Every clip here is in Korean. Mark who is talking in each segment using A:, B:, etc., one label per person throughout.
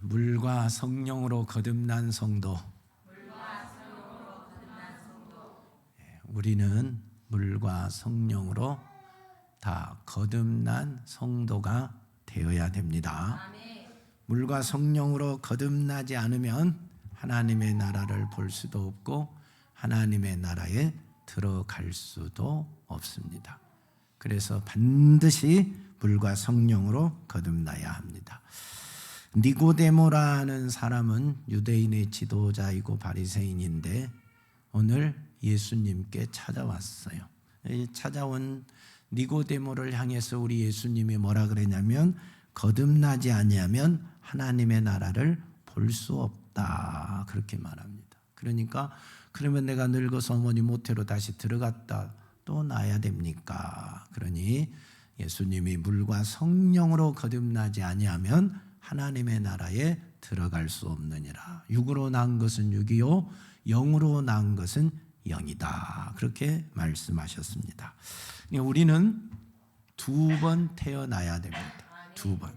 A: 물과 성령으로 거듭난 성도. 우리는 물과 성령으로 다 거듭난 성도가 되어야 됩니다. 물과 성령으로 거듭나지 않으면 하나님의 나라를 볼 수도 없고 하나님의 나라에 들어갈 수도 없습니다. 그래서 반드시 물과 성령으로 거듭나야 합니다. 니고데모라는 사람은 유대인의 지도자이고 바리새인인데 오늘 예수님께 찾아왔어요. 찾아온 니고데모를 향해서 우리 예수님이 뭐라 그랬냐면 거듭나지 아니하면 하나님의 나라를 볼 수 없다 그렇게 말합니다. 그러니까 그러면 내가 늙어서 어머니 모태로 다시 들어갔다 또 나야 됩니까? 그러니 예수님이 물과 성령으로 거듭나지 아니하면 하나님의 나라에 들어갈 수 없느니라. 육으로 난 것은 육이요 영으로 난 것은 영이다. 그렇게 말씀하셨습니다. 우리는 두 번 태어나야 됩니다. 두 번.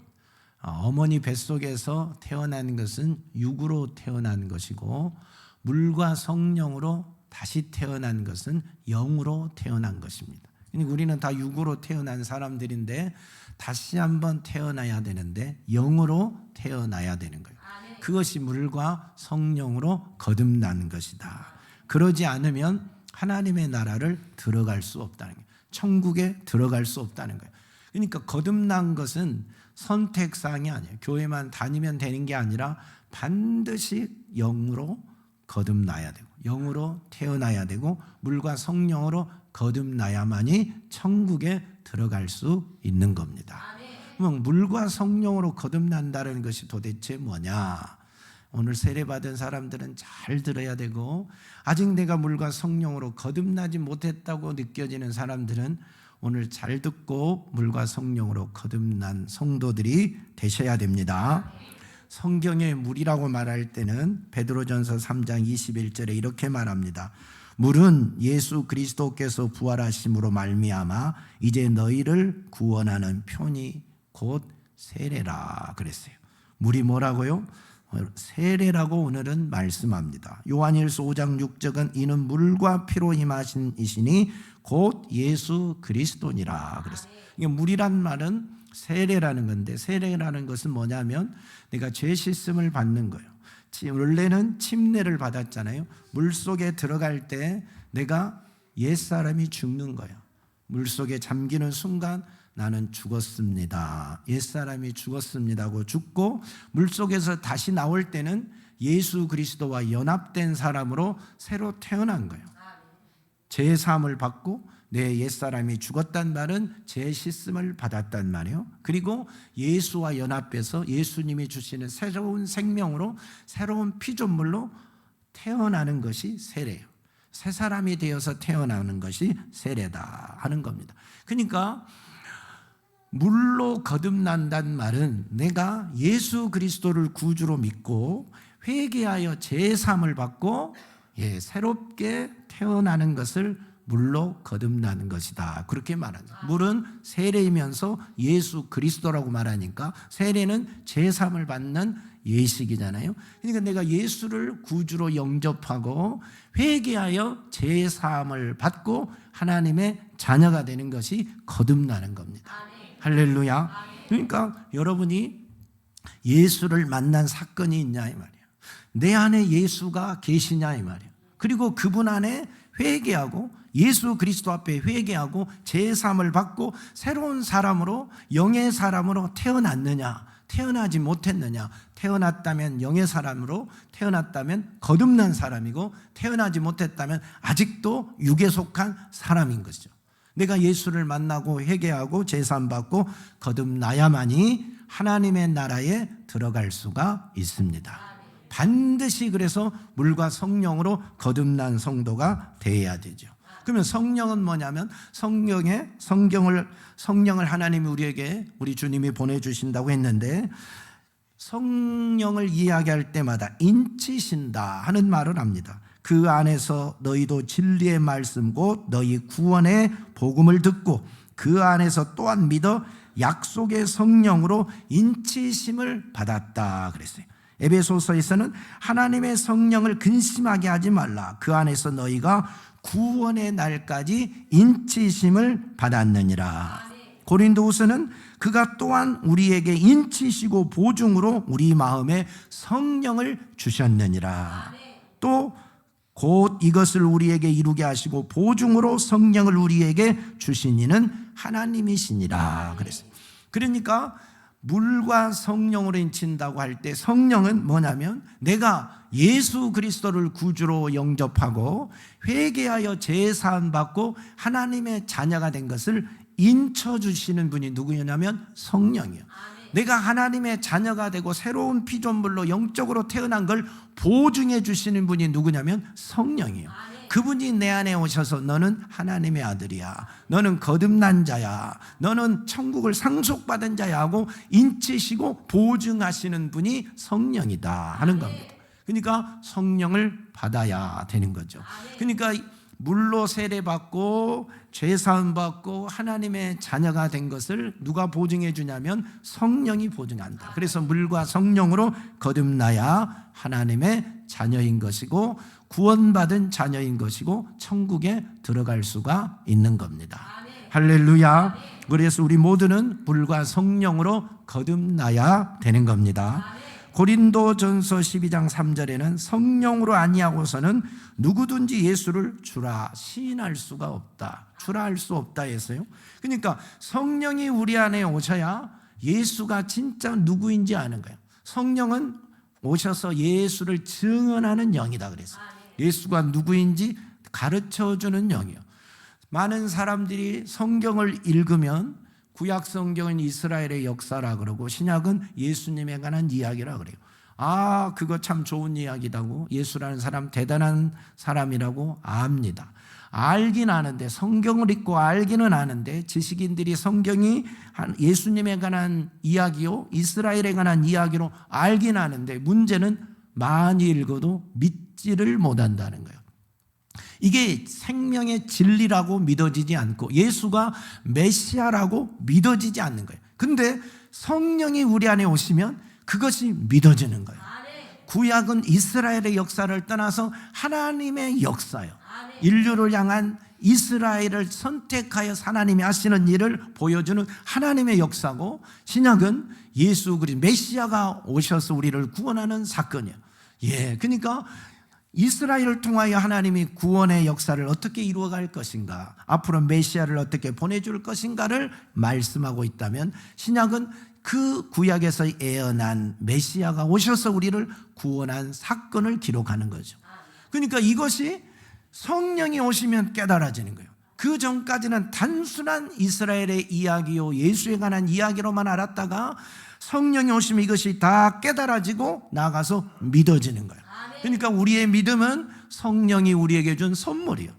A: 어머니 뱃속에서 태어난 것은 육으로 태어난 것이고 물과 성령으로 다시 태어난 것은 영으로 태어난 것입니다. 우리는 다 육으로 태어난 사람들인데 다시 한번 태어나야 되는데 영으로 태어나야 되는 거예요. 그것이 물과 성령으로 거듭난 것이다. 그러지 않으면 하나님의 나라를 들어갈 수 없다는 거예요. 천국에 들어갈 수 없다는 거예요. 그러니까 거듭난 것은 선택사항이 아니에요. 교회만 다니면 되는 게 아니라 반드시 영으로 거듭나야 되고 영으로 태어나야 되고 물과 성령으로 거듭나야만이 천국에 들어갈 수 있는 겁니다. 그럼 물과 성령으로 거듭난다는 것이 도대체 뭐냐? 오늘 세례받은 사람들은 잘 들어야 되고 아직 내가 물과 성령으로 거듭나지 못했다고 느껴지는 사람들은 오늘 잘 듣고 물과 성령으로 거듭난 성도들이 되셔야 됩니다. 성경의 물이라고 말할 때는 베드로전서 3장 21절에 이렇게 말합니다. 물은 예수 그리스도께서 부활하심으로 말미암아 이제 너희를 구원하는 표니 곧 세례라 그랬어요. 물이 뭐라고요? 세례라고 오늘은 말씀합니다. 요한일서 5장 6절은 이는 물과 피로 임하신 이시니 곧 예수 그리스도니라 그랬어요. 이게 물이란 말은 세례라는 건데 세례라는 것은 뭐냐면 내가 죄 씻음을 받는 거예요. 원래는 침례를 받았잖아요. 물속에 들어갈 때 내가 옛사람이 죽는 거예요. 물속에 잠기는 순간 나는 죽었습니다. 옛사람이 죽었습니다고 죽고 물속에서 다시 나올 때는 예수 그리스도와 연합된 사람으로 새로 태어난 거예요. 죄 사함을 받고 내 옛사람이 죽었단 말은 죄 씻음을 받았단 말이에요. 그리고 예수와 연합해서 예수님이 주시는 새로운 생명으로 새로운 피조물로 태어나는 것이 세례예요. 새 사람이 되어서 태어나는 것이 세례다 하는 겁니다. 그러니까 물로 거듭난다는 말은 내가 예수 그리스도를 구주로 믿고 회개하여 죄 사함을 받고 새롭게 태어나는 것을 물로 거듭나는 것이다. 그렇게 말합니다. 물은 세례이면서 예수 그리스도라고 말하니까 세례는 죄 사함을 받는 예식이잖아요. 그러니까 내가 예수를 구주로 영접하고 회개하여 죄 사함을 받고 하나님의 자녀가 되는 것이 거듭나는 겁니다. 할렐루야. 그러니까 여러분이 예수를 만난 사건이 있냐 이 말이에요. 내 안에 예수가 계시냐 이 말이에요. 그리고 그분 안에 회개하고 예수 그리스도 앞에 회개하고 제사함을 받고 새로운 사람으로 영의 사람으로 태어났느냐 태어나지 못했느냐. 태어났다면 영의 사람으로 태어났다면 거듭난 사람이고 태어나지 못했다면 아직도 육에 속한 사람인 것이죠. 내가 예수를 만나고 회개하고 제사함 받고 거듭나야만이 하나님의 나라에 들어갈 수가 있습니다. 반드시 그래서 물과 성령으로 거듭난 성도가 되어야 되죠. 그러면 성령은 뭐냐면 성령을 하나님이 우리에게 우리 주님이 보내주신다고 했는데 성령을 이야기할 때마다 인치신다 하는 말을 합니다. 그 안에서 너희도 진리의 말씀 곧 너희 구원의 복음을 듣고 그 안에서 또한 믿어 약속의 성령으로 인치심을 받았다 그랬어요. 에베소서에서는 하나님의 성령을 근심하게 하지 말라. 그 안에서 너희가 구원의 날까지 인치심을 받았느니라. 고린도후서는 그가 또한 우리에게 인치시고 보증으로 우리 마음에 성령을 주셨느니라. 또 곧 이것을 우리에게 이루게 하시고 보증으로 성령을 우리에게 주신 이는 하나님이시니라. 그랬어요. 그러니까 물과 성령으로 인친다고 할 때 성령은 뭐냐면 내가 예수 그리스도를 구주로 영접하고 회개하여 죄사함 받고 하나님의 자녀가 된 것을 인쳐주시는 분이 누구냐면 성령이에요. 내가 하나님의 자녀가 되고 새로운 피조물로 영적으로 태어난 걸 보증해 주시는 분이 누구냐면 성령이에요. 그분이 내 안에 오셔서 너는 하나님의 아들이야, 너는 거듭난 자야, 너는 천국을 상속받은 자야 하고 인치시고 보증하시는 분이 성령이다 하는 겁니다. 그러니까 성령을 받아야 되는 거죠. 그러니까 물로 세례받고 죄사함 받고 하나님의 자녀가 된 것을 누가 보증해 주냐면 성령이 보증한다. 그래서 물과 성령으로 거듭나야 하나님의 자녀인 것이고 구원받은 자녀인 것이고 천국에 들어갈 수가 있는 겁니다. 할렐루야. 그래서 우리 모두는 물과 성령으로 거듭나야 되는 겁니다. 고린도전서 12장 3절에는 성령으로 아니하고서는 누구든지 예수를 주라 시인할 수가 없다. 주라 할 수 없다 했어요. 그러니까 성령이 우리 안에 오셔야 예수가 진짜 누구인지 아는 거예요. 성령은 오셔서 예수를 증언하는 영이다 그랬어요. 예수가 누구인지 가르쳐주는 영이에요. 많은 사람들이 성경을 읽으면 구약 성경은 이스라엘의 역사라 그러고 신약은 예수님에 관한 이야기라 그래요. 아, 그거 참 좋은 이야기다고, 예수라는 사람 대단한 사람이라고 압니다. 알긴 아는데, 성경을 읽고 알기는 아는데 지식인들이 성경이 예수님에 관한 이야기요 이스라엘에 관한 이야기로 알긴 아는데 문제는 많이 읽어도 믿지를 못한다는 거예요. 이게 생명의 진리라고 믿어지지 않고 예수가 메시아라고 믿어지지 않는 거예요. 근데 성령이 우리 안에 오시면 그것이 믿어지는 거예요. 구약은 이스라엘의 역사를 떠나서 하나님의 역사예요. 인류를 향한 이스라엘을 선택하여 하나님이 하시는 일을 보여주는 하나님의 역사고, 신약은 예수 그리스도 메시아가 오셔서 우리를 구원하는 사건이에요. 그러니까 이스라엘을 통하여 하나님이 구원의 역사를 어떻게 이루어갈 것인가, 앞으로 메시아를 어떻게 보내줄 것인가를 말씀하고 있다면, 신약은 그 구약에서 예언한 메시아가 오셔서 우리를 구원한 사건을 기록하는 거죠. 그러니까 이것이 성령이 오시면 깨달아지는 거예요. 그 전까지는 단순한 이스라엘의 이야기요 예수에 관한 이야기로만 알았다가 성령이 오시면 이것이 다 깨달아지고 나가서 믿어지는 거예요. 그러니까 우리의 믿음은 성령이 우리에게 준 선물이에요.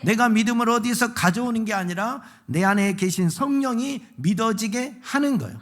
A: 내가 믿음을 어디서 가져오는 게 아니라 내 안에 계신 성령이 믿어지게 하는 거예요.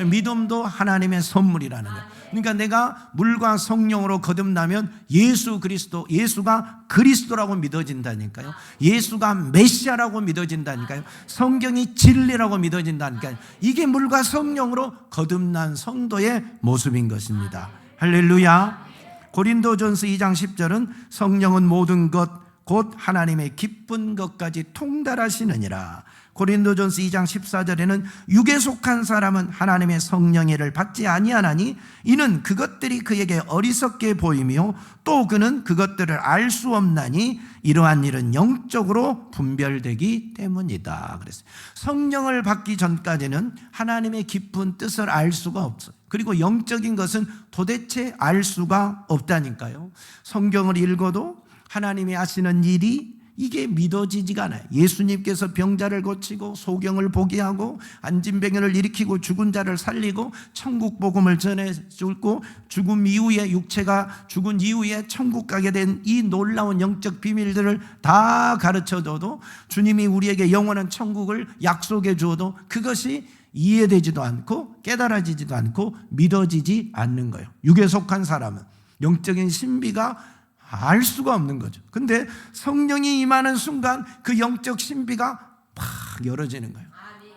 A: 믿음도 하나님의 선물이라는 거예요. 그러니까 내가 물과 성령으로 거듭나면 예수 그리스도, 예수가 그리스도라고 믿어진다니까요. 예수가 메시아라고 믿어진다니까요. 성경이 진리라고 믿어진다니까요. 이게 물과 성령으로 거듭난 성도의 모습인 것입니다. 할렐루야. 고린도전서 2장 10절은 성령은 모든 것 곧 하나님의 기쁜 것까지 통달하시느니라. 고린도전서 2장 14절에는 육에 속한 사람은 하나님의 성령의를 받지 아니하나니 이는 그것들이 그에게 어리석게 보이며 또 그는 그것들을 알 수 없나니 이러한 일은 영적으로 분별되기 때문이다. 그랬어요. 성령을 받기 전까지는 하나님의 깊은 뜻을 알 수가 없어요. 그리고 영적인 것은 도대체 알 수가 없다니까요. 성경을 읽어도 하나님이 하시는 일이 이게 믿어지지가 않아요. 예수님께서 병자를 고치고 소경을 보게 하고 안진병을 일으키고 죽은 자를 살리고 천국 복음을 전해주고 죽음 이후에 육체가 죽은 이후에 천국 가게 된 이 놀라운 영적 비밀들을 다 가르쳐줘도, 주님이 우리에게 영원한 천국을 약속해 주어도 그것이 이해되지도 않고 깨달아지지도 않고 믿어지지 않는 거예요. 육에 속한 사람은 영적인 신비가 알 수가 없는 거죠. 근데 성령이 임하는 순간 그 영적 신비가 팍 열어지는 거예요.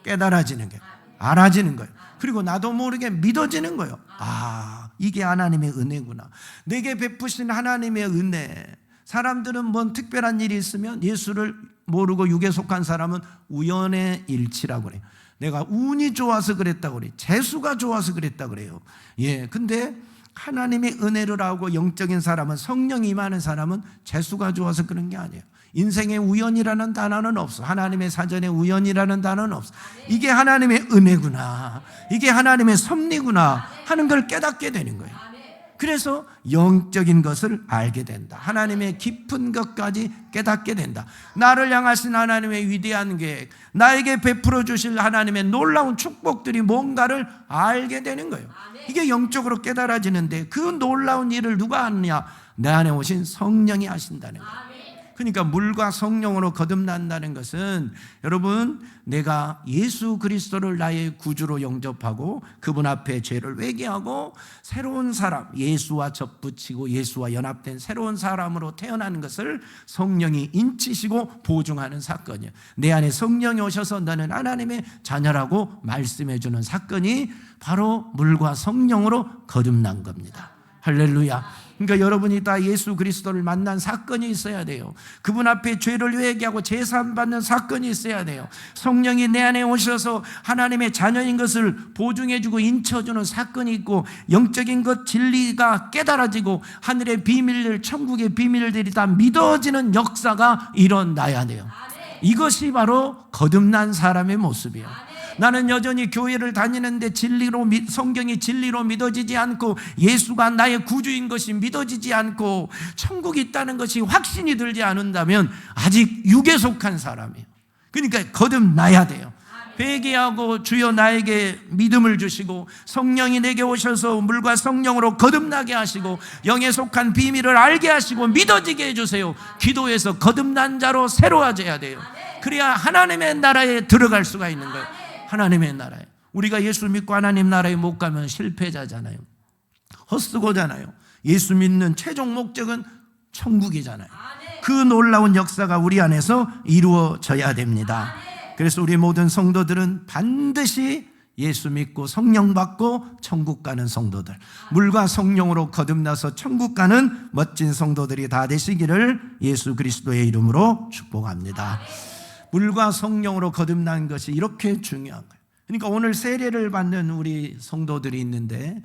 A: 깨달아지는 거예요. 알아지는 거예요. 그리고 나도 모르게 믿어지는 거예요. 아, 이게 하나님의 은혜구나. 내게 베푸신 하나님의 은혜. 사람들은 뭔 특별한 일이 있으면 예수를 모르고 육에 속한 사람은 우연의 일치라고 그래요. 내가 운이 좋아서 그랬다고 그래요. 재수가 좋아서 그랬다고 그래요. 근데 하나님의 은혜를 하고 영적인 사람은, 성령이 임하는 사람은 재수가 좋아서 그런 게 아니에요. 인생에 우연이라는 단어는 없어. 하나님의 사전에 우연이라는 단어는 없어. 이게 하나님의 은혜구나, 이게 하나님의 섭리구나 하는 걸 깨닫게 되는 거예요. 그래서 영적인 것을 알게 된다. 하나님의 깊은 것까지 깨닫게 된다. 나를 향하신 하나님의 위대한 계획, 나에게 베풀어 주실 하나님의 놀라운 축복들이 뭔가를 알게 되는 거예요. 이게 영적으로 깨달아지는데, 그 놀라운 일을 누가 하느냐? 내 안에 오신 성령이 하신다는 거예요. 그러니까 물과 성령으로 거듭난다는 것은, 여러분, 내가 예수 그리스도를 나의 구주로 영접하고 그분 앞에 죄를 회개하고 새로운 사람, 예수와 접붙이고 예수와 연합된 새로운 사람으로 태어나는 것을 성령이 인치시고 보증하는 사건이에요. 내 안에 성령이 오셔서 너는 하나님의 자녀라고 말씀해 주는 사건이 바로 물과 성령으로 거듭난 겁니다. 할렐루야. 그러니까 여러분이 다 예수 그리스도를 만난 사건이 있어야 돼요. 그분 앞에 죄를 회개하고 제사함 받는 사건이 있어야 돼요. 성령이 내 안에 오셔서 하나님의 자녀인 것을 보증해주고 인쳐주는 사건이 있고, 영적인 것 진리가 깨달아지고 하늘의 비밀들, 천국의 비밀들이 다 믿어지는 역사가 일어나야 돼요. 이것이 바로 거듭난 사람의 모습이에요. 나는 여전히 교회를 다니는데 성경이 진리로 믿어지지 않고, 예수가 나의 구주인 것이 믿어지지 않고, 천국이 있다는 것이 확신이 들지 않는다면 아직 육에 속한 사람이에요. 그러니까 거듭나야 돼요. 회개하고 주여 나에게 믿음을 주시고 성령이 내게 오셔서 물과 성령으로 거듭나게 하시고 영에 속한 비밀을 알게 하시고 믿어지게 해주세요. 기도해서 거듭난 자로 새로워져야 돼요. 그래야 하나님의 나라에 들어갈 수가 있는 거예요. 하나님의 나라에. 우리가 예수 믿고 하나님 나라에 못 가면 실패자잖아요. 헛수고잖아요. 예수 믿는 최종 목적은 천국이잖아요. 그 놀라운 역사가 우리 안에서 이루어져야 됩니다. 그래서 우리 모든 성도들은 반드시 예수 믿고 성령 받고 천국 가는 성도들, 물과 성령으로 거듭나서 천국 가는 멋진 성도들이 다 되시기를 예수 그리스도의 이름으로 축복합니다. 물과 성령으로 거듭난 것이 이렇게 중요한 거예요. 그러니까 오늘 세례를 받는 우리 성도들이 있는데,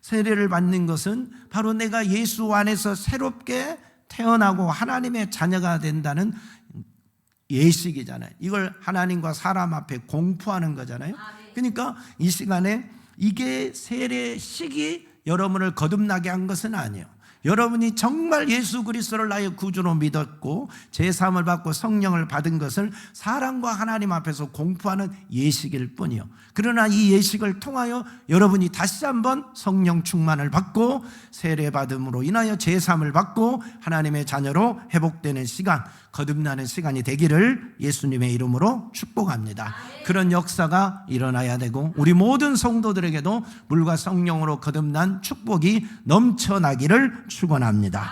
A: 세례를 받는 것은 바로 내가 예수 안에서 새롭게 태어나고 하나님의 자녀가 된다는 예식이잖아요. 이걸 하나님과 사람 앞에 공포하는 거잖아요. 그러니까 이 시간에 이게 세례식이 여러분을 거듭나게 한 것은 아니에요. 여러분이 정말 예수 그리스도를 나의 구주로 믿었고 제사함을 받고 성령을 받은 것을 사람과 하나님 앞에서 공포하는 예식일 뿐이요. 그러나 이 예식을 통하여 여러분이 다시 한번 성령 충만을 받고 세례받음으로 인하여 제사함을 받고 하나님의 자녀로 회복되는 시간, 거듭나는 시간이 되기를 예수님의 이름으로 축복합니다. 그런 역사가 일어나야 되고 우리 모든 성도들에게도 물과 성령으로 거듭난 축복이 넘쳐나기를 축원합니다.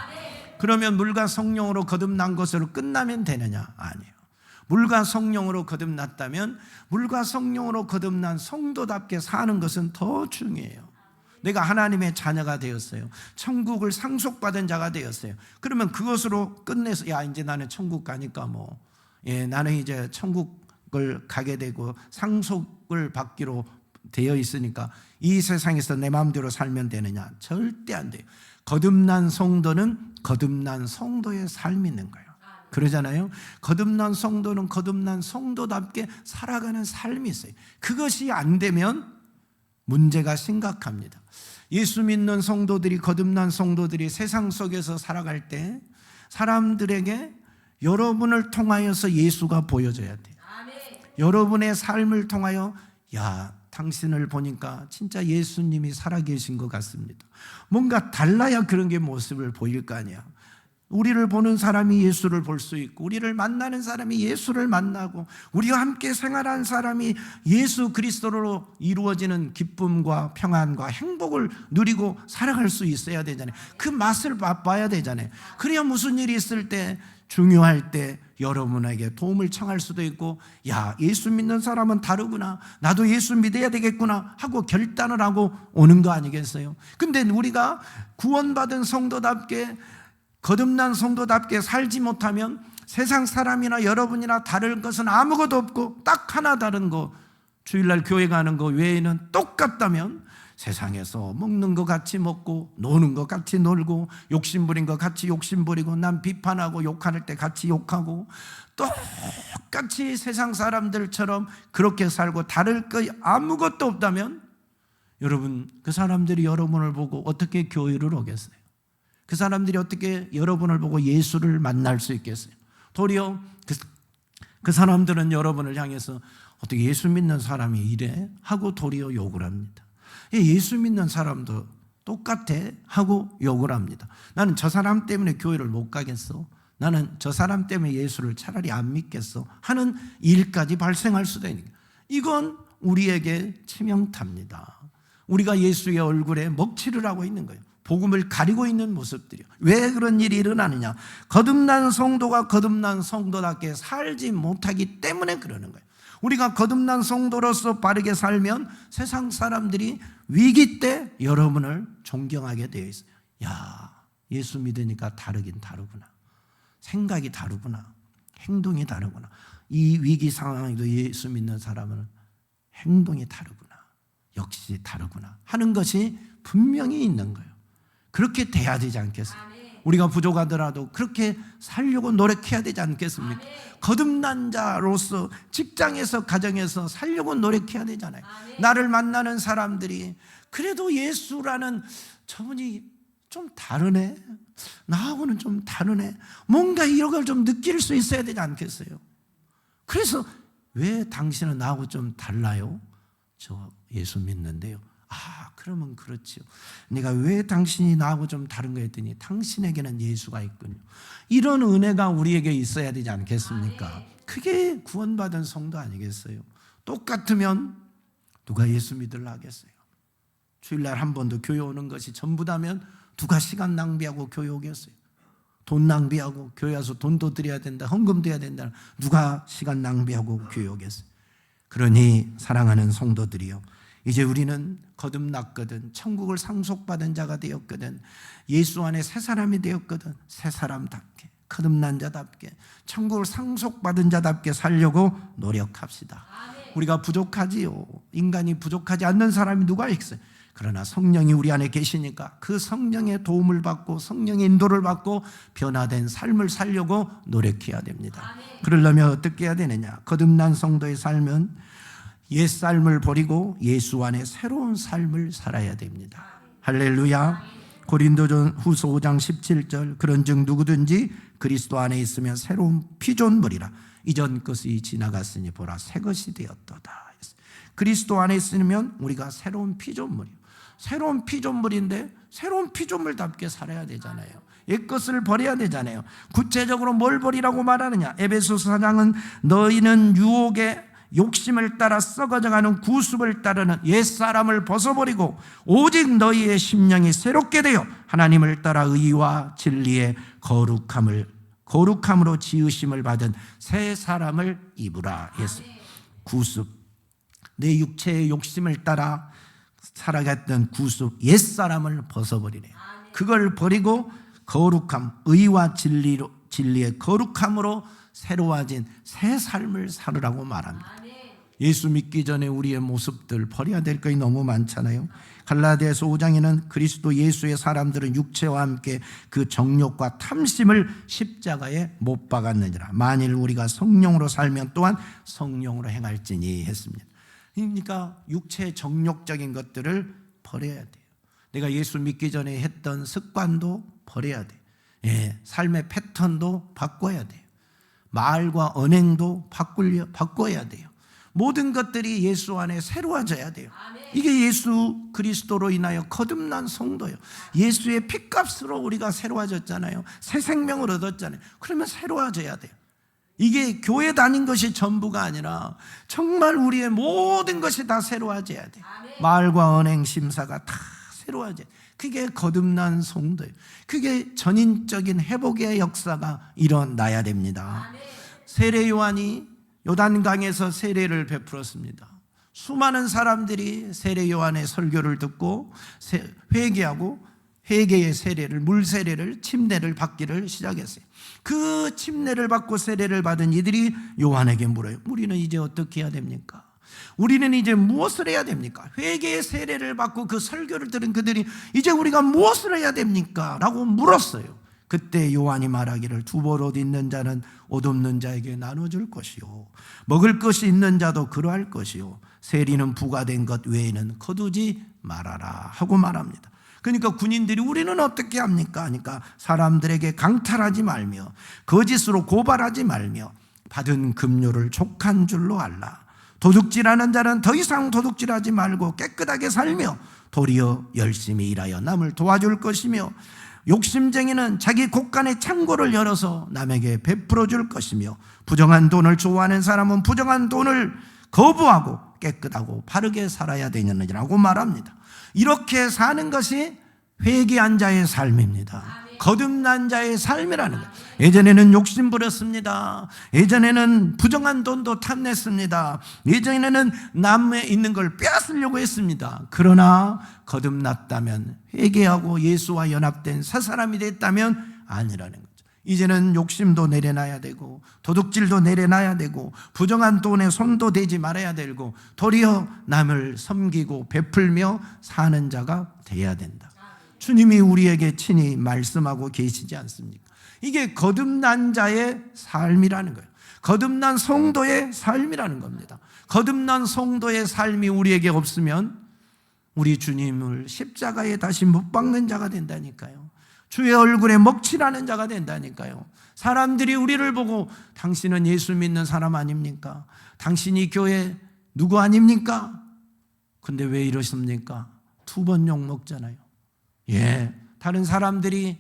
A: 그러면 물과 성령으로 거듭난 것으로 끝나면 되느냐? 아니에요. 물과 성령으로 거듭났다면 물과 성령으로 거듭난 성도답게 사는 것은 더 중요해요. 내가 하나님의 자녀가 되었어요. 천국을 상속받은 자가 되었어요. 그러면 그것으로 끝내서 이제 나는 천국 가니까 나는 이제 천국을 가게 되고 상속을 받기로 되어 있으니까 이 세상에서 내 마음대로 살면 되느냐? 절대 안 돼요. 거듭난 성도는 거듭난 성도의 삶이 있는 거예요. 그러잖아요. 거듭난 성도는 거듭난 성도답게 살아가는 삶이 있어요. 그것이 안 되면 문제가 심각합니다. 예수 믿는 성도들이, 거듭난 성도들이 세상 속에서 살아갈 때 사람들에게 여러분을 통하여서 예수가 보여져야 돼요. 여러분의 삶을 통하여 당신을 보니까 진짜 예수님이 살아계신 것 같습니다. 뭔가 달라야 그런 게 모습을 보일 거 아니야. 우리를 보는 사람이 예수를 볼 수 있고 우리를 만나는 사람이 예수를 만나고 우리와 함께 생활한 사람이 예수 그리스도로 이루어지는 기쁨과 평안과 행복을 누리고 살아갈 수 있어야 되잖아요. 그 맛을 맛봐야 되잖아요. 그래야 무슨 일이 있을 때, 중요할 때 여러분에게 도움을 청할 수도 있고, 야, 예수 믿는 사람은 다르구나, 나도 예수 믿어야 되겠구나 하고 결단을 하고 오는 거 아니겠어요? 근데 우리가 구원받은 성도답게, 거듭난 성도답게 살지 못하면 세상 사람이나 여러분이나 다를 것은 아무것도 없고, 딱 하나 다른 거, 주일날 교회 가는 거 외에는 똑같다면 세상에서 먹는 거 같이 먹고, 노는 거 같이 놀고, 욕심부린 거 같이 욕심부리고, 남 비판하고 욕할 때 같이 욕하고, 똑같이 세상 사람들처럼 그렇게 살고 다를 거 아무것도 없다면, 여러분, 그 사람들이 여러분을 보고 어떻게 교회를 오겠어요? 그 사람들이 어떻게 여러분을 보고 예수를 만날 수 있겠어요? 도리어 그 사람들은 여러분을 향해서 어떻게 예수 믿는 사람이 이래? 하고 도리어 욕을 합니다. 예수 믿는 사람도 똑같아 하고 욕을 합니다. 나는 저 사람 때문에 교회를 못 가겠어, 나는 저 사람 때문에 예수를 차라리 안 믿겠어 하는 일까지 발생할 수도 있는 거예요. 이건 우리에게 치명타입니다. 우리가 예수의 얼굴에 먹칠을 하고 있는 거예요. 복음을 가리고 있는 모습들이요. 왜 그런 일이 일어나느냐? 거듭난 성도가 거듭난 성도답게 살지 못하기 때문에 그러는 거예요. 우리가 거듭난 성도로서 바르게 살면 세상 사람들이 위기 때 여러분을 존경하게 되어 있어요. 야, 예수 믿으니까 다르긴 다르구나, 생각이 다르구나, 행동이 다르구나. 이 위기 상황에도 예수 믿는 사람은 행동이 다르구나, 역시 다르구나 하는 것이 분명히 있는 거예요. 그렇게 돼야 되지 않겠습니까? 우리가 부족하더라도 그렇게 살려고 노력해야 되지 않겠습니까? 거듭난 자로서 직장에서 가정에서 살려고 노력해야 되잖아요. 나를 만나는 사람들이 그래도 예수라는 저분이 좀 다르네, 나하고는 좀 다르네, 뭔가 이런 걸 좀 느낄 수 있어야 되지 않겠어요? 그래서 왜 당신은 나하고 좀 달라요? 저 예수 믿는데요. 아, 그러면 그렇지요. 내가 왜 당신이 나하고 좀 다른 거 했더니 당신에게는 예수가 있군요. 이런 은혜가 우리에게 있어야 되지 않겠습니까? 그게 구원받은 성도 아니겠어요? 똑같으면 누가 예수 믿으려 하겠어요? 주일날 한 번도 교회 오는 것이 전부다면 누가 시간 낭비하고 교회 오겠어요? 돈 낭비하고 교회 와서 돈도 드려야 된다, 헌금도 해야 된다, 누가 시간 낭비하고 교회 오겠어요? 그러니 사랑하는 성도들이요, 이제 우리는 거듭났거든, 천국을 상속받은 자가 되었거든, 예수 안에 새 사람이 되었거든, 새 사람답게, 거듭난 자답게, 천국을 상속받은 자답게 살려고 노력합시다. 우리가 부족하지요. 인간이 부족하지 않는 사람이 누가 있어요? 그러나 성령이 우리 안에 계시니까 그 성령의 도움을 받고 성령의 인도를 받고 변화된 삶을 살려고 노력해야 됩니다. 그러려면 어떻게 해야 되느냐? 거듭난 성도의 삶은 옛 삶을 버리고 예수 안에 새로운 삶을 살아야 됩니다. 할렐루야. 고린도전후서 5장 17절, 그런즉 누구든지 그리스도 안에 있으면 새로운 피조물이라, 이전 것이 지나갔으니 보라 새 것이 되었도다. 그리스도 안에 있으면 우리가 새로운 피조물이에요. 새로운 피조물인데 새로운 피조물답게 살아야 되잖아요. 옛 것을 버려야 되잖아요. 구체적으로 뭘 버리라고 말하느냐? 에베소서 4장은 너희는 유혹에 욕심을 따라 썩어져가는 구습을 따르는 옛사람을 벗어버리고 오직 너희의 심령이 새롭게 되어 하나님을 따라 의와 진리의 거룩함으로 지으심을 받은 새 사람을 입으라 했어요. 구습, 내 육체의 욕심을 따라 살아갔던 구습, 옛사람을 벗어버리네. 그걸 버리고 거룩함, 의와 진리의 거룩함으로 새로워진 새 삶을 살으라고 말합니다. 예수 믿기 전에 우리의 모습들 버려야 될 것이 너무 많잖아요. 갈라디아서 5장에는 그리스도 예수의 사람들은 육체와 함께 그 정욕과 탐심을 십자가에 못 박았느니라. 만일 우리가 성령으로 살면 또한 성령으로 행할지니 했습니다. 그러니까 육체의 정욕적인 것들을 버려야 돼요. 내가 예수 믿기 전에 했던 습관도 버려야 돼요. 삶의 패턴도 바꿔야 돼요. 말과 언행도 바꿔야 돼요. 모든 것들이 예수 안에 새로워져야 돼요. 이게 예수 그리스도로 인하여 거듭난 성도예요. 예수의 피값으로 우리가 새로워졌잖아요. 새 생명을 얻었잖아요. 그러면 새로워져야 돼요. 이게 교회 다닌 것이 전부가 아니라 정말 우리의 모든 것이 다 새로워져야 돼요. 말과 언행 심사가 다 새로워져야 돼요. 그게 거듭난 성도예요. 그게 전인적인 회복의 역사가 일어나야 됩니다. 세례 요한이 요단강에서 세례를 베풀었습니다. 수많은 사람들이 세례 요한의 설교를 듣고 회개하고 회개의 세례를, 물 세례를, 침례를 받기를 시작했어요. 그 침례를 받고 세례를 받은 이들이 요한에게 물어요. 우리는 이제 어떻게 해야 됩니까? 우리는 이제 무엇을 해야 됩니까? 회개의 세례를 받고 그 설교를 들은 그들이 이제 우리가 무엇을 해야 됩니까? 라고 물었어요. 그때 요한이 말하기를 두 벌 옷 있는 자는 옷 없는 자에게 나눠줄 것이요 먹을 것이 있는 자도 그러할 것이요 세리는 부과된 것 외에는 거두지 말아라 하고 말합니다. 그러니까 군인들이 우리는 어떻게 합니까? 하니까 사람들에게 강탈하지 말며 거짓으로 고발하지 말며 받은 급료를 족한 줄로 알라. 도둑질하는 자는 더 이상 도둑질하지 말고 깨끗하게 살며 도리어 열심히 일하여 남을 도와줄 것이며 욕심쟁이는 자기 곳간에 창고를 열어서 남에게 베풀어 줄 것이며 부정한 돈을 좋아하는 사람은 부정한 돈을 거부하고 깨끗하고 바르게 살아야 되느니라고 말합니다. 이렇게 사는 것이 회개한 자의 삶입니다. 거듭난 자의 삶이라는 거예요. 예전에는 욕심 부렸습니다. 예전에는 부정한 돈도 탐냈습니다. 예전에는 남에 있는 걸 빼앗으려고 했습니다. 그러나 거듭났다면, 회개하고 예수와 연합된 새 사람이 됐다면 아니라는 거죠. 이제는 욕심도 내려놔야 되고 도둑질도 내려놔야 되고 부정한 돈에 손도 대지 말아야 되고 도리어 남을 섬기고 베풀며 사는 자가 돼야 된다. 주님이 우리에게 친히 말씀하고 계시지 않습니까? 이게 거듭난 자의 삶이라는 거예요. 거듭난 성도의 삶이라는 겁니다. 거듭난 성도의 삶이 우리에게 없으면 우리 주님을 십자가에 다시 못 박는 자가 된다니까요. 주의 얼굴에 먹칠하는 자가 된다니까요. 사람들이 우리를 보고 당신은 예수 믿는 사람 아닙니까? 당신이 교회 누구 아닙니까? 근데 왜 이러십니까? 2번 욕 먹잖아요. 다른 사람들이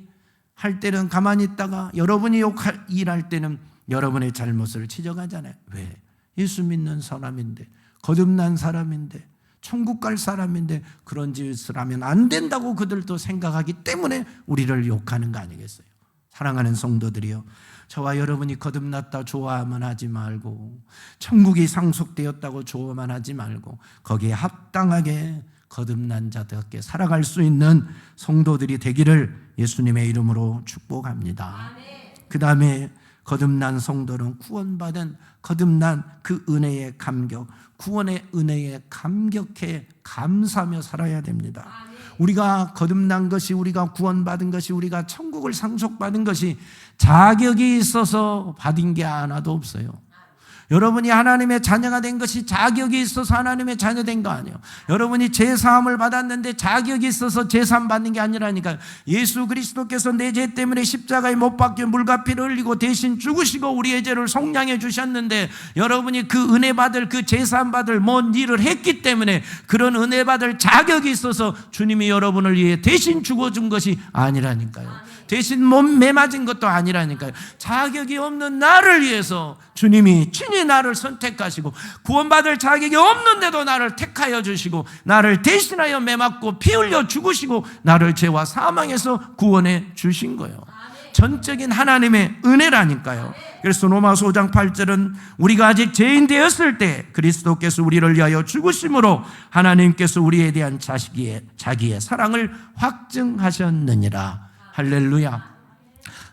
A: 할 때는 가만히 있다가 여러분이 일할 때는 여러분의 잘못을 지적하잖아요. 왜? 예수 믿는 사람인데, 거듭난 사람인데, 천국 갈 사람인데 그런 짓을 하면 안 된다고 그들도 생각하기 때문에 우리를 욕하는 거 아니겠어요? 사랑하는 성도들이요, 저와 여러분이 거듭났다 좋아만 하지 말고 천국이 상속되었다고 좋아만 하지 말고 거기에 합당하게 거듭난 자답게 살아갈 수 있는 성도들이 되기를 예수님의 이름으로 축복합니다. 그 다음에 거듭난 성도는 구원받은 거듭난 그 은혜의 감격, 구원의 은혜에 감격해 감사하며 살아야 됩니다. 우리가 거듭난 것이, 우리가 구원받은 것이, 우리가 천국을 상속받은 것이 자격이 있어서 받은 게 하나도 없어요. 여러분이 하나님의 자녀가 된 것이 자격이 있어서 하나님의 자녀 된 거 아니에요. 여러분이 제사함을 받았는데 자격이 있어서 제사함 받는 게 아니라니까요. 예수 그리스도께서 내 죄 때문에 십자가에 못 박혀 물과 피를 흘리고 대신 죽으시고 우리의 죄를 속량해 주셨는데, 여러분이 그 은혜 받을, 그 제사함 받을 뭔 일을 했기 때문에 그런 은혜 받을 자격이 있어서 주님이 여러분을 위해 대신 죽어준 것이 아니라니까요. 대신 몸매 맞은 것도 아니라니까요. 자격이 없는 나를 위해서 주님이 친히 나를 선택하시고 구원받을 자격이 없는데도 나를 택하여 주시고 나를 대신하여 매맞고 피 흘려 죽으시고 나를 죄와 사망에서 구원해 주신 거예요. 전적인 하나님의 은혜라니까요. 그래서 로마서 5장 8절은 우리가 아직 죄인 되었을 때 그리스도께서 우리를 위하여 죽으심으로 하나님께서 우리에 대한 자기의 사랑을 확증하셨느니라. 할렐루야.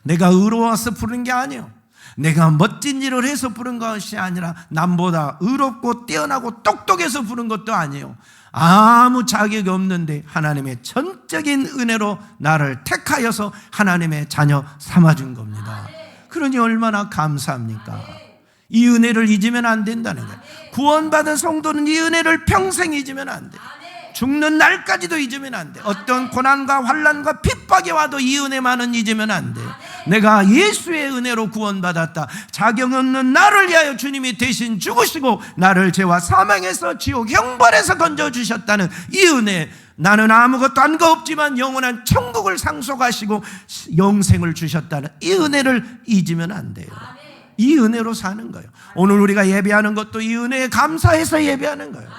A: 내가 의로워서 부른 게 아니에요. 내가 멋진 일을 해서 부른 것이 아니라 남보다 의롭고 뛰어나고 똑똑해서 부른 것도 아니에요. 아무 자격이 없는데 하나님의 전적인 은혜로 나를 택하여서 하나님의 자녀 삼아준 겁니다. 그러니 얼마나 감사합니까? 이 은혜를 잊으면 안 된다는 거예요. 구원받은 성도는 이 은혜를 평생 잊으면 안 돼요. 죽는 날까지도 잊으면 안 돼. 어떤 고난과 환난과 핍박이 와도 이 은혜만은 잊으면 안 돼. 내가 예수의 은혜로 구원받았다. 자격 없는 나를 위하여 주님이 대신 죽으시고 나를 죄와 사망에서 지옥 형벌에서 건져주셨다는 이 은혜, 나는 아무것도 한 거 없지만 영원한 천국을 상속하시고 영생을 주셨다는 이 은혜를 잊으면 안 돼요. 이 은혜로 사는 거예요. 오늘 우리가 예배하는 것도 이 은혜에 감사해서 예배하는 거예요.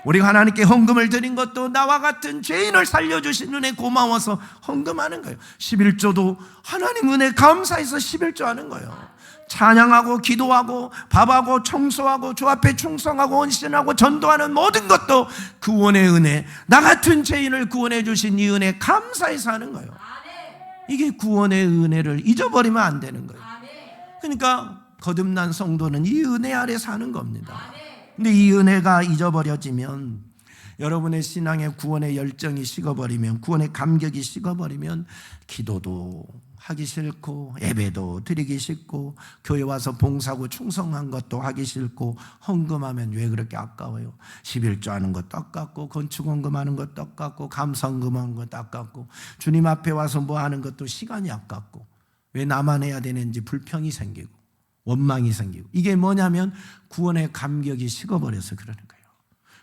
A: 우리가 하나님께 헌금을 드린 것도 나와 같은 죄인을 살려주신 은혜 고마워서 헌금하는 거예요. 11조도 하나님 은혜 감사해서 11조 하는 거예요. 찬양하고 기도하고 밥하고 청소하고 주 앞에 충성하고 헌신하고 전도하는 모든 것도 구원의 은혜, 나 같은 죄인을 구원해 주신 이 은혜 감사해서 하는 거예요. 이게 구원의 은혜를 잊어버리면 안 되는 거예요. 그러니까 거듭난 성도는 이 은혜 아래 사는 겁니다. 근데 이 은혜가 잊어버려지면, 여러분의 신앙의 구원의 열정이 식어버리면, 구원의 감격이 식어버리면 기도도 하기 싫고 예배도 드리기 싫고 교회 와서 봉사하고 충성한 것도 하기 싫고, 헌금하면 왜 그렇게 아까워요? 11조 하는 것도 아깝고 건축헌금 하는 것도 아깝고 감사헌금 하는 것도 아깝고 주님 앞에 와서 뭐 하는 것도 시간이 아깝고, 왜 나만 해야 되는지 불평이 생기고 원망이 생기고. 이게 뭐냐면 구원의 감격이 식어버려서 그러는 거예요.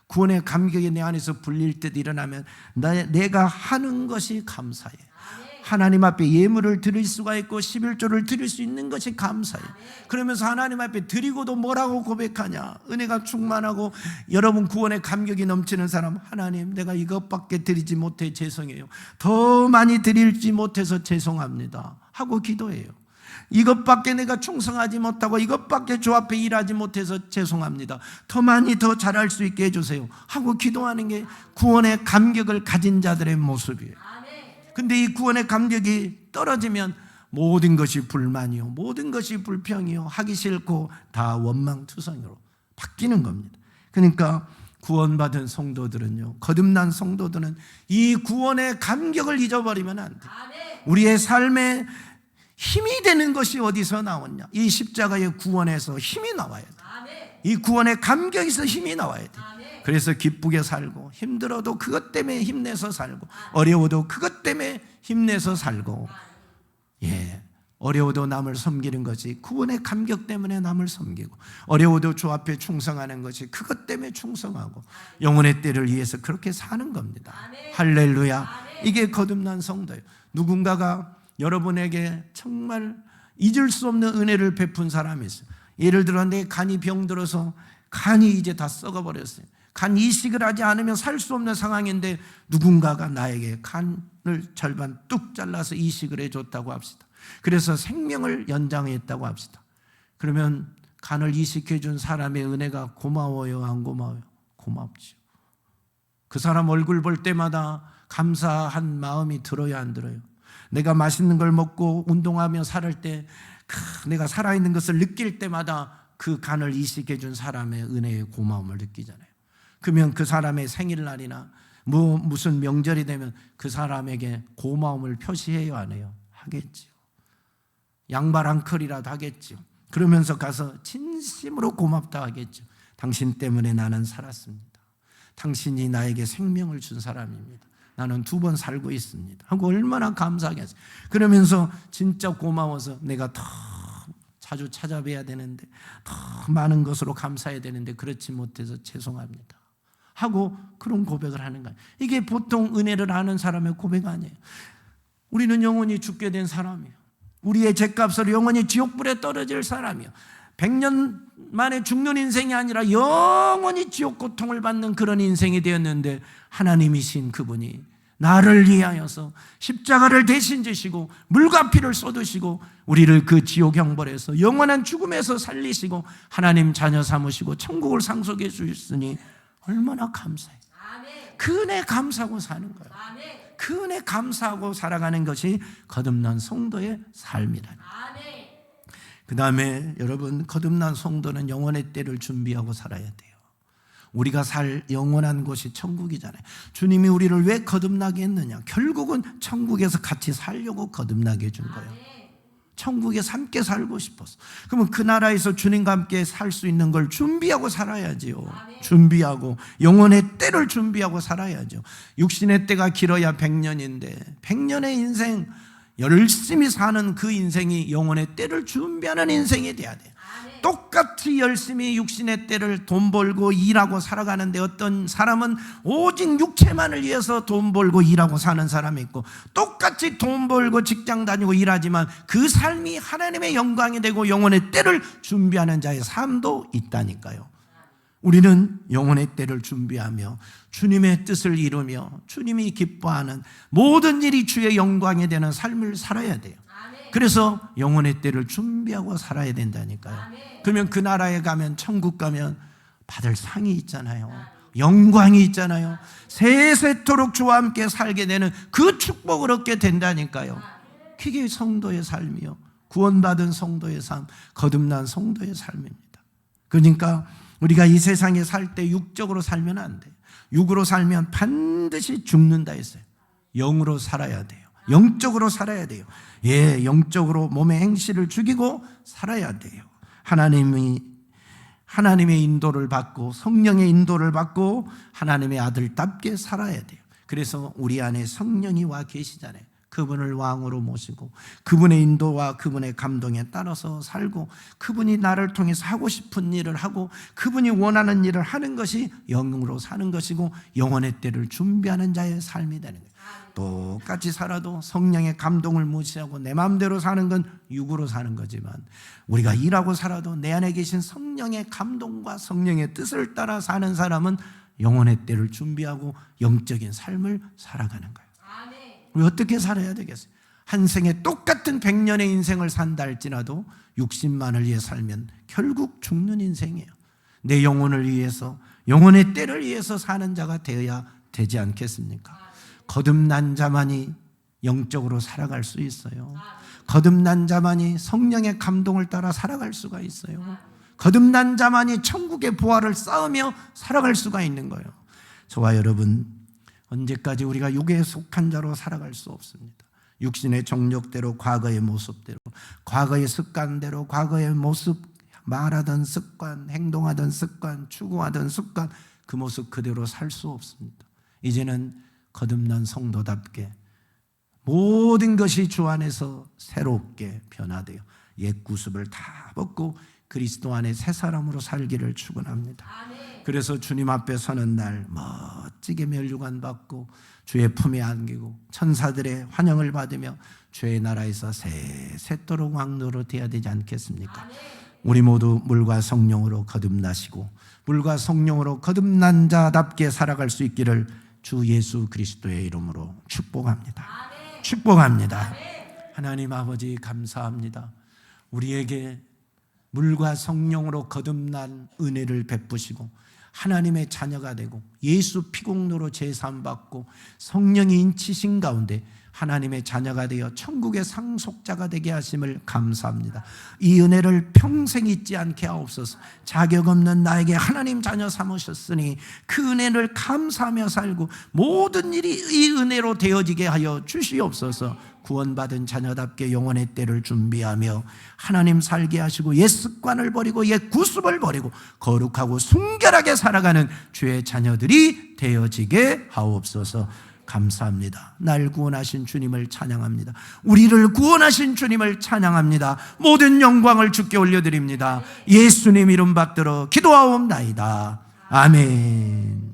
A: 구원의 감격이 내 안에서 불릴 듯 일어나면 내가 하는 것이 감사해요. 하나님 앞에 예물을 드릴 수가 있고 11조를 드릴 수 있는 것이 감사해요. 그러면서 하나님 앞에 드리고도 뭐라고 고백하냐? 은혜가 충만하고 여러분 구원의 감격이 넘치는 사람, 하나님 내가 이것밖에 드리지 못해 죄송해요, 더 많이 드릴지 못해서 죄송합니다 하고 기도해요. 이것밖에 내가 충성하지 못하고 이것밖에 주 앞에 일하지 못해서 죄송합니다, 더 많이 더 잘할 수 있게 해주세요 하고 기도하는 게 구원의 감격을 가진 자들의 모습이에요. 근데 이 구원의 감격이 떨어지면 모든 것이 불만이요, 모든 것이 불평이요, 하기 싫고 다 원망투성이로 바뀌는 겁니다. 그러니까 구원받은 성도들은요, 거듭난 성도들은 이 구원의 감격을 잊어버리면 안 돼요. 우리의 삶에 힘이 되는 것이 어디서 나왔냐? 이 십자가의 구원에서 힘이 나와야 돼. 이 구원의 감격에서 힘이 나와야 돼. 그래서 기쁘게 살고, 힘들어도 그것 때문에 힘내서 살고, 어려워도 그것 때문에 힘내서 살고, 어려워도 남을 섬기는 것이 구원의 감격 때문에 남을 섬기고, 어려워도 주 앞에 충성하는 것이 그것 때문에 충성하고, 영혼의 때를 위해서 그렇게 사는 겁니다. 할렐루야. 이게 거듭난 성도예요. 누군가가 여러분에게 정말 잊을 수 없는 은혜를 베푼 사람이 있어요. 예를 들어 내 간이 병들어서 간이 이제 다 썩어버렸어요. 간 이식을 하지 않으면 살 수 없는 상황인데 누군가가 나에게 간을 절반 뚝 잘라서 이식을 해줬다고 합시다. 그래서 생명을 연장했다고 합시다. 그러면 간을 이식해 준 사람의 은혜가 고마워요, 안 고마워요? 고맙죠. 그 사람 얼굴 볼 때마다 감사한 마음이 들어요, 안 들어요? 내가 맛있는 걸 먹고 운동하며 살을 때 내가 살아있는 것을 느낄 때마다 그 간을 이식해 준 사람의 은혜의 고마움을 느끼잖아요. 그러면 그 사람의 생일날이나 무슨 명절이 되면 그 사람에게 고마움을 표시해요, 안 해요? 하겠죠. 양말 한 컬이라도 하겠죠. 그러면서 가서 진심으로 고맙다 하겠죠. 당신 때문에 나는 살았습니다. 당신이 나에게 생명을 준 사람입니다. 나는 2번 살고 있습니다 하고 얼마나 감사하겠어요. 그러면서 진짜 고마워서 내가 더 자주 찾아뵈야 되는데, 더 많은 것으로 감사해야 되는데 그렇지 못해서 죄송합니다 하고 그런 고백을 하는 거예요. 이게 보통 은혜를 아는 사람의 고백 아니에요. 우리는 영원히 죽게 된 사람이에요. 우리의 죄값으로 영원히 지옥불에 떨어질 사람이에요. 100년 만에 죽는 인생이 아니라 영원히 지옥 고통을 받는 그런 인생이 되었는데, 하나님이신 그분이 나를 위하여서 십자가를 대신 지시고 물과 피를 쏟으시고 우리를 그 지옥 형벌에서 영원한 죽음에서 살리시고 하나님 자녀 삼으시고 천국을 상속해 주셨으니 얼마나 감사해요. 그 은혜 감사하고 사는 거예요. 그 은혜 감사하고 살아가는 것이 거듭난 성도의 삶이라. 그 다음에 여러분, 거듭난 성도는 영원의 때를 준비하고 살아야 돼요. 우리가 살 영원한 곳이 천국이잖아요. 주님이 우리를 왜 거듭나게 했느냐? 결국은 천국에서 같이 살려고 거듭나게 해준 거예요. 천국에서 함께 살고 싶어서. 그러면 그 나라에서 주님과 함께 살 수 있는 걸 준비하고 살아야지요. 준비하고 영혼의 때를 준비하고 살아야죠. 육신의 때가 길어야 100년인데 100년의 인생 열심히 사는 그 인생이 영혼의 때를 준비하는 인생이 돼야 돼요. 똑같이 열심히 육신의 때를 돈 벌고 일하고 살아가는데, 어떤 사람은 오직 육체만을 위해서 돈 벌고 일하고 사는 사람이 있고, 똑같이 돈 벌고 직장 다니고 일하지만 그 삶이 하나님의 영광이 되고 영혼의 때를 준비하는 자의 삶도 있다니까요. 우리는 영혼의 때를 준비하며 주님의 뜻을 이루며 주님이 기뻐하는 모든 일이 주의 영광이 되는 삶을 살아야 돼요. 그래서 영혼의 때를 준비하고 살아야 된다니까요. 그러면 그 나라에 가면, 천국 가면 받을 상이 있잖아요. 영광이 있잖아요. 세세토록 주와 함께 살게 되는 그 축복을 얻게 된다니까요. 그게 성도의 삶이요, 구원받은 성도의 삶, 거듭난 성도의 삶입니다. 그러니까 우리가 이 세상에 살 때 육적으로 살면 안 돼요. 육으로 살면 반드시 죽는다 했어요. 영으로 살아야 돼요. 영적으로 살아야 돼요. 예, 영적으로 몸의 행실을 죽이고 살아야 돼요. 하나님의 인도를 받고, 성령의 인도를 받고 하나님의 아들답게 살아야 돼요. 그래서 우리 안에 성령이 와 계시잖아요. 그분을 왕으로 모시고 그분의 인도와 그분의 감동에 따라서 살고, 그분이 나를 통해서 하고 싶은 일을 하고 그분이 원하는 일을 하는 것이 영으로 사는 것이고, 영혼의 때를 준비하는 자의 삶이 되는 거예요. 똑같이 살아도 성령의 감동을 무시하고 내 마음대로 사는 건 육으로 사는 거지만, 우리가 일하고 살아도 내 안에 계신 성령의 감동과 성령의 뜻을 따라 사는 사람은 영혼의 때를 준비하고 영적인 삶을 살아가는 거예요. 우리 어떻게 살아야 되겠어요? 한 생에 똑같은 100년의 인생을 산다 할지라도 60만을 위해 살면 결국 죽는 인생이에요. 내 영혼을 위해서, 영혼의 때를 위해서 사는 자가 되어야 되지 않겠습니까? 거듭난 자만이 영적으로 살아갈 수 있어요. 거듭난 자만이 성령의 감동을 따라 살아갈 수가 있어요. 거듭난 자만이 천국의 보화를 쌓으며 살아갈 수가 있는 거예요. 저와 여러분, 언제까지 우리가 육에 속한 자로 살아갈 수 없습니다. 육신의 정욕대로, 과거의 모습대로, 과거의 습관대로, 과거의 모습, 말하던 습관, 행동하던 습관, 추구하던 습관, 그 모습 그대로 살 수 없습니다. 이제는 거듭난 성도답게 모든 것이 주 안에서 새롭게 변화되어 옛 구습을 다 벗고 그리스도 안에 새 사람으로 살기를 축원합니다. 그래서 주님 앞에 서는 날 멋지게 멸류관 받고 주의 품에 안기고 천사들의 환영을 받으며 주의 나라에서 세세토록 왕노로 되어야 되지 않겠습니까? 우리 모두 물과 성령으로 거듭나시고 물과 성령으로 거듭난 자답게 살아갈 수 있기를 주 예수 그리스도의 이름으로 축복합니다. 축복합니다. 하나님 아버지, 감사합니다. 우리에게 물과 성령으로 거듭난 은혜를 베푸시고 하나님의 자녀가 되고 예수 피공로로 제사함받고 성령이 인치신 가운데 하나님의 자녀가 되어 천국의 상속자가 되게 하심을 감사합니다. 이 은혜를 평생 잊지 않게 하옵소서. 자격 없는 나에게 하나님 자녀 삼으셨으니 그 은혜를 감사하며 살고 모든 일이 이 은혜로 되어지게 하여 주시옵소서. 구원받은 자녀답게 영혼의 때를 준비하며 하나님 살게 하시고 옛 습관을 버리고 옛 구습을 버리고 거룩하고 순결하게 살아가는 주의 자녀들이 되어지게 하옵소서. 감사합니다. 날 구원하신 주님을 찬양합니다. 우리를 구원하신 주님을 찬양합니다. 모든 영광을 주께 올려드립니다. 예수님 이름 받들어 기도하옵나이다. 아멘.